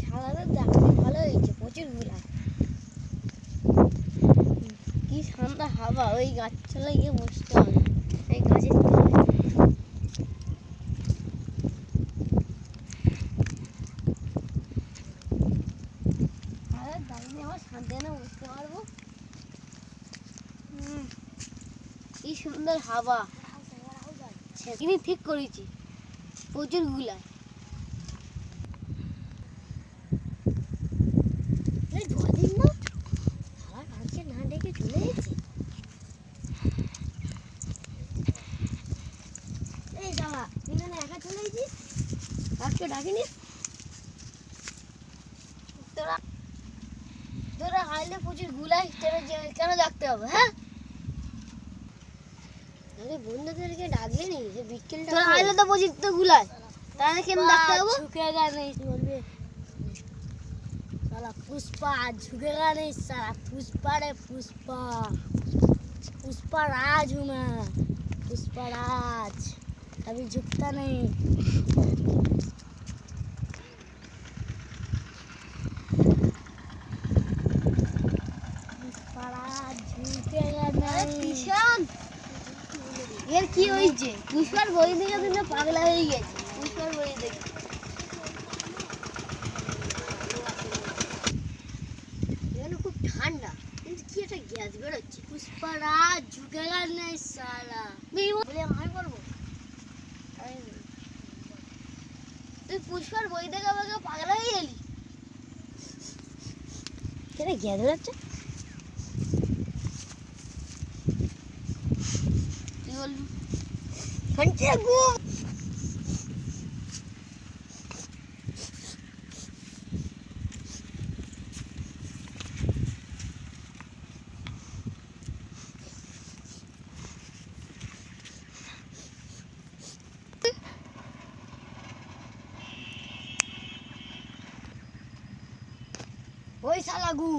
সারাটা দেখতে ভালো হয়েছে, প্রচুর গুলা। কি ঠান্ডা হাওয়া, ওই গাছতলায় গিয়ে বসতে হবে, এই গাছের তলায়। দাঁড়িয়ে আমার শান্তি না বসতে পারবো। কি সুন্দর হাওয়া, সেদিনই ঠিক করেছি, প্রচুর গুলা। না ডেকে চলে গেছে। এই দাদা, এখানে একা চলে গেছিস, কাককে ডাকিনি? তোরা তোরা হাইলে প্রচুর গুলাই, তোরা কেন ডাকতে হবে? হ্যাঁ, বন্ধুদেরকে ডাকলে নি, বিকেলটা তোরা হাইলে তো প্রচুর তো গুলাই, তাহলে কেন ডাকতে হবে? ঝুঁকেগা নেই বলবে, साला पुष्पा झुकेगा नहीं, साला पुष्पा रे पुष्पा, पुष्पा राज हूँ मैं, पुष्पा राज, कभी झुकता नहीं। पुष्पा राज झुकेगा नहीं। किशन यार की हुई जे पुष्पार বই দেখে তুমি পাগলা হয়ে গেছে, পুষ্পার বই দেখে। ঠান্ডা কিন্তু কি একটা গ্যাস বেরোচ্ছে। পুষ্পা রাজ ঝুঁকেগা নেই সালা, বলে আমি বলবো? তুই পুষ্পার বই দেখা আমাকে পাগলা হয়ে গেলি, কেন গ্যাস বেরোচ্ছে? তুই বলবি ওই শালা গু।